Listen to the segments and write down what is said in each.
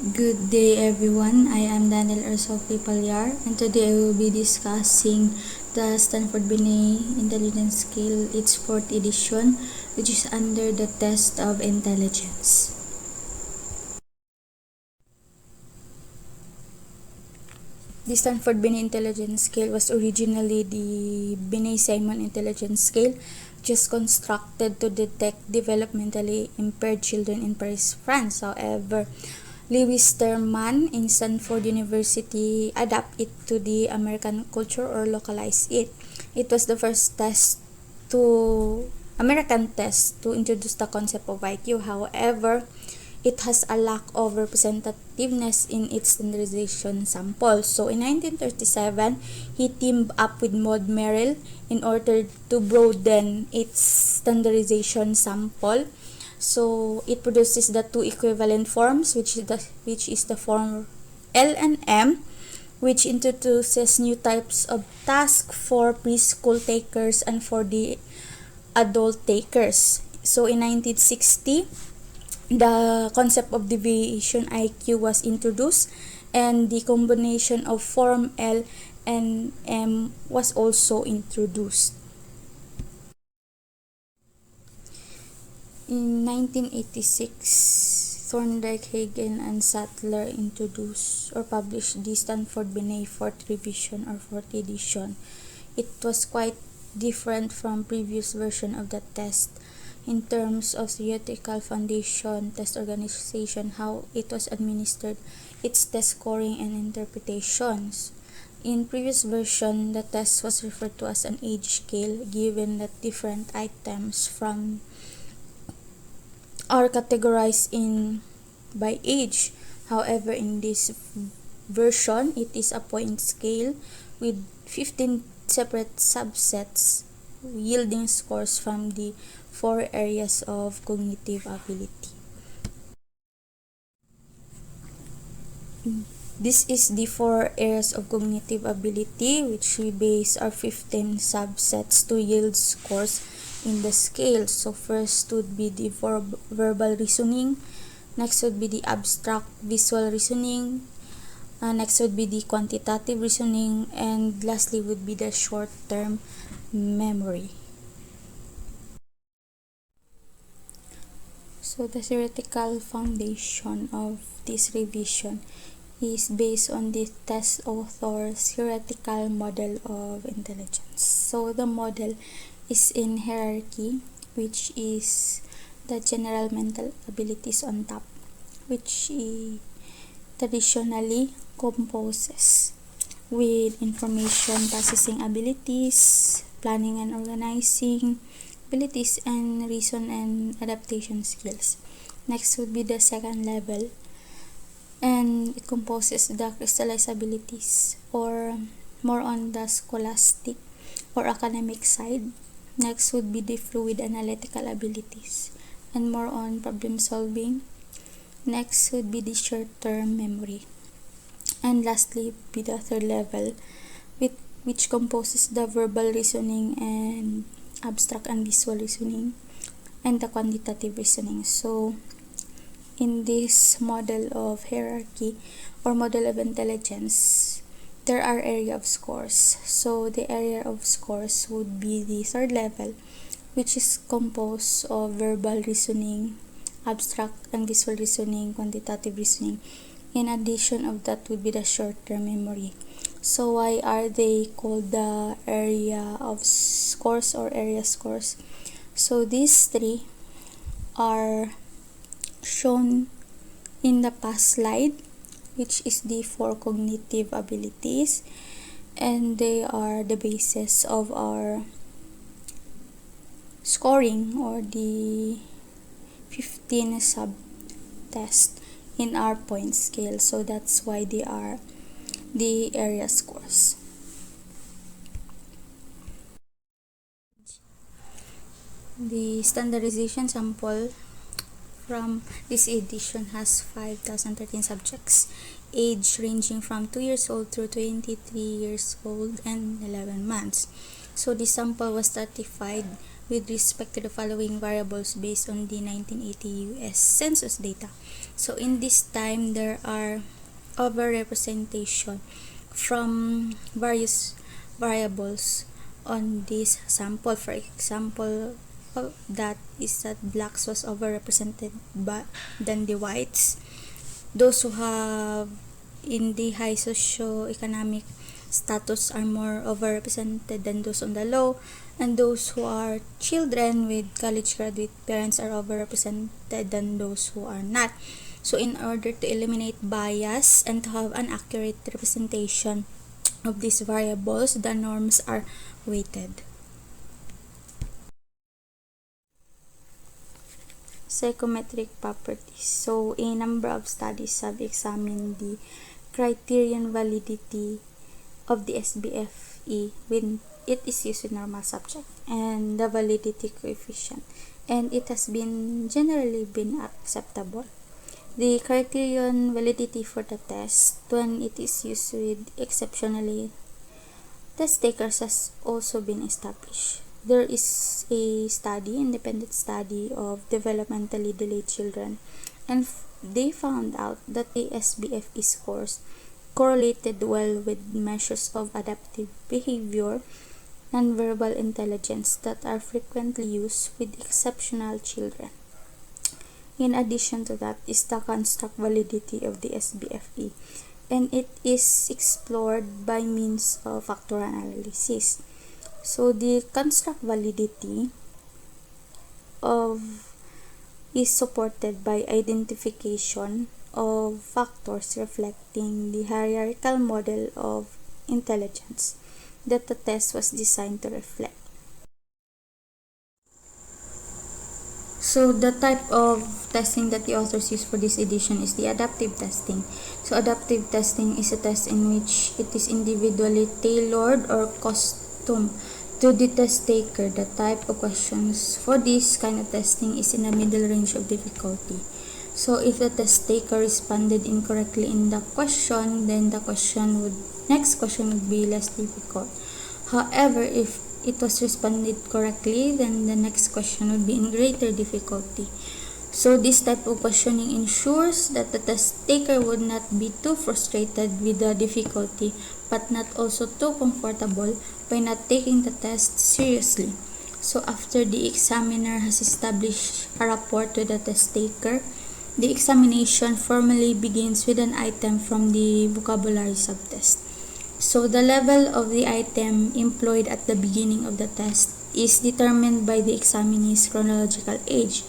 Good day everyone, I am Daniel Ersofi Palyar and today I will be discussing the Stanford Binet Intelligence Scale, its 4th edition, which is under the test of intelligence. The Stanford Binet Intelligence Scale was originally the Binet-Simon Intelligence Scale, which is constructed to detect developmentally impaired children in Paris, France. However, Lewis Terman in Stanford University adapt it to the American culture or localize it. It was the first American test to introduce the concept of IQ. However, it has a lack of representativeness in its standardization sample. So in 1937, he teamed up with Maud Merrill in order to broaden its standardization sample. So it produces the two equivalent forms, which is the form L and M, which introduces new types of tasks for preschool takers and for the adult takers. So in 1960, the concept of deviation IQ was introduced, and the combination of form L and M was also introduced. In 1986, Thorndike, Hagen, and Sattler introduced or published the Stanford Binet 4th revision or 4th edition. It was quite different from previous version of the test in terms of theoretical foundation, test organization, how it was administered, its test scoring, and interpretations. In previous version, the test was referred to as an age scale, given that different items from are categorized by age. However, in this version, it is a point scale with 15 separate subsets yielding scores from the 4 areas of cognitive ability. This is the 4 areas of cognitive ability, which we base our 15 subsets to yield scores in the scale. So first would be the verbal reasoning, next would be the abstract visual reasoning, next would be the quantitative reasoning, and lastly would be the short-term memory. So the theoretical foundation of this revision is based on the test author's theoretical model of intelligence. So the model is in hierarchy, which is the general mental abilities on top, which traditionally composes with information processing abilities, planning and organizing abilities, and reason and adaptation skills. Next would be the second level, and it composes the crystallized abilities, or more on the scholastic or academic side. Next would be the fluid analytical abilities and more on problem solving. Next would be the short-term memory. And lastly be the third level, which composes the verbal reasoning and abstract and visual reasoning and the quantitative reasoning. So in this model of hierarchy or model of intelligence, there are area of scores. So the area of scores would be the third level, which is composed of verbal reasoning, abstract and visual reasoning, quantitative reasoning. In addition of that would be the short-term memory. So why are they called the area of scores or area scores? So these three are shown in the past slide, which is the 4 cognitive abilities, and they are the basis of our scoring or the 15 sub-tests in our point scale. So that's why they are the area scores. The standardization sample from this edition has 5,013 subjects, age ranging from 2 years old through 23 years old and 11 months. So the sample was stratified with respect to the following variables based on the 1980 US Census data. So in this time, there are overrepresentation from various variables on this sample. For example, that is that blacks was overrepresented than the whites. Those who have in the high socio-economic status are more overrepresented than those on the low, and those who are children with college graduate parents are overrepresented than those who are not. So in order to eliminate bias and to have an accurate representation of these variables, the norms are weighted. Psychometric properties. So a number of studies have examined the criterion validity of the SBFE when it is used with normal subject and the validity coefficient, and it has been generally been acceptable. The criterion validity for the test when it is used with exceptionally test takers has also been established. There is a independent study of developmentally delayed children, and they found out that the SBFE scores correlated well with measures of adaptive behavior and verbal intelligence that are frequently used with exceptional children. In addition to that is the construct validity of the SBFE, and it is explored by means of factorial analysis. So the construct validity is supported by identification of factors reflecting the hierarchical model of intelligence that the test was designed to reflect. So the type of testing that the authors use for this edition is the adaptive testing. So adaptive testing is a test in which it is individually tailored or custom to the test taker. The type of questions for this kind of testing is in a middle range of difficulty. So if the test taker responded incorrectly in the question, then the next question would be less difficult. However, if it was responded correctly, then the next question would be in greater difficulty. So this type of questioning ensures that the test taker would not be too frustrated with the difficulty, but not also too comfortable by not taking the test seriously. So after the examiner has established a rapport to the test taker, the examination formally begins with an item from the vocabulary subtest. So the level of the item employed at the beginning of the test is determined by the examinee's chronological age,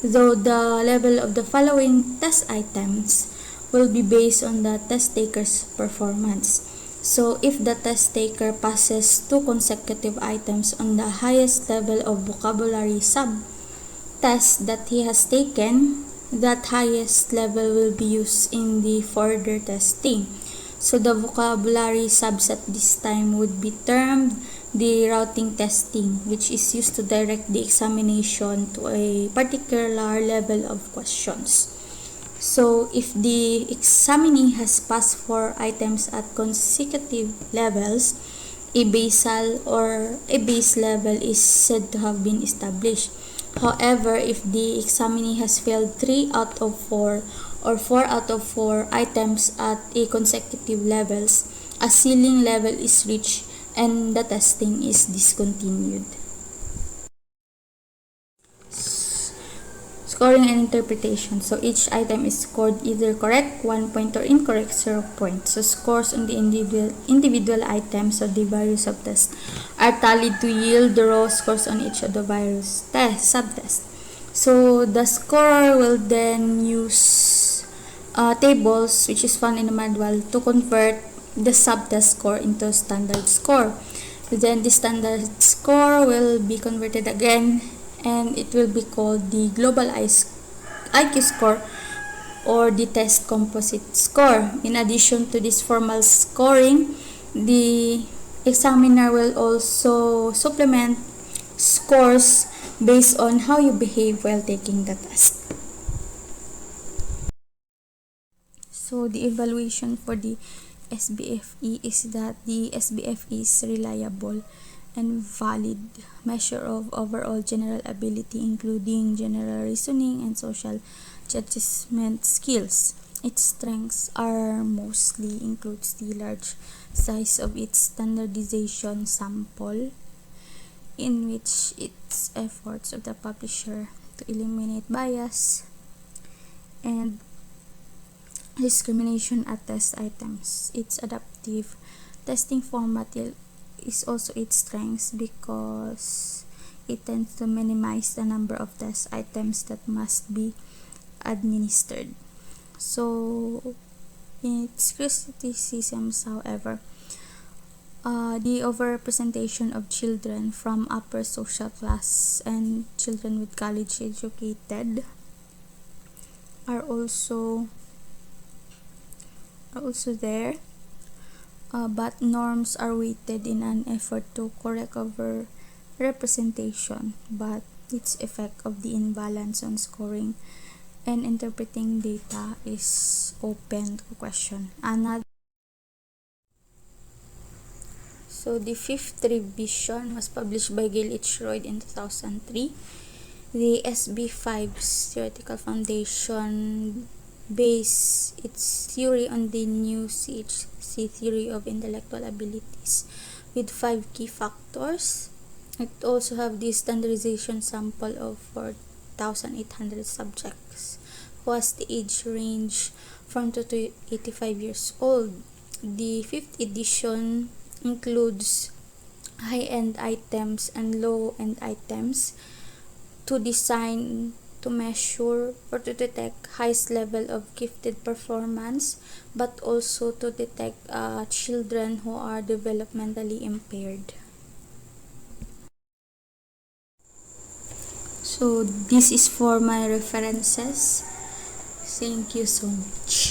though the level of the following test items will be based on the test taker's performance. So if the test taker passes 2 consecutive items on the highest level of vocabulary sub-test that he has taken, that highest level will be used in the further testing. So the vocabulary subset this time would be termed the routing testing, which is used to direct the examination to a particular level of questions. So if the examinee has passed 4 items at consecutive levels, a basal or a base level is said to have been established. However, if the examinee has failed 3 out of 4 or 4 out of 4 items at a consecutive levels, a ceiling level is reached and the testing is discontinued. Scoring and interpretation. So each item is scored either correct, 1 point, or incorrect, 0 points. So scores on the individual items of the various subtests are tallied to yield the raw scores on each of the various subtests. So the scorer will then use tables, which is found in the manual, to convert the subtest score into standard score. Then the standard score will be converted again, and it will be called the global IQ score or the test composite score. In addition to this formal scoring, the examiner will also supplement scores based on how you behave while taking the test. So the evaluation for the SBFE is that the SBFE is reliable and valid measure of overall general ability, including general reasoning and social judgment skills. Its strengths are mostly includes the large size of its standardization sample, in which its efforts of the publisher to eliminate bias and discrimination at test items. Its adaptive testing format is also its strengths because it tends to minimize the number of test items that must be administered. So, in its criticisms, however, the overrepresentation of children from upper social class and children with college educated are also there, but norms are weighted in an effort to correct over representation, but its effect of the imbalance on scoring and interpreting data is open to question. So the fifth revision was published by Gail H. Royd in 2003. The SB5's theoretical foundation based its theory on the new CHC theory of intellectual abilities with 5 key factors. It also have the standardization sample of 4,800 subjects who has the age range from 2 to 85 years old. The 5th edition includes high-end items and low-end items to design, to measure, or to detect highest level of gifted performance, but also to detect children who are developmentally impaired. So this is for my references. Thank you so much.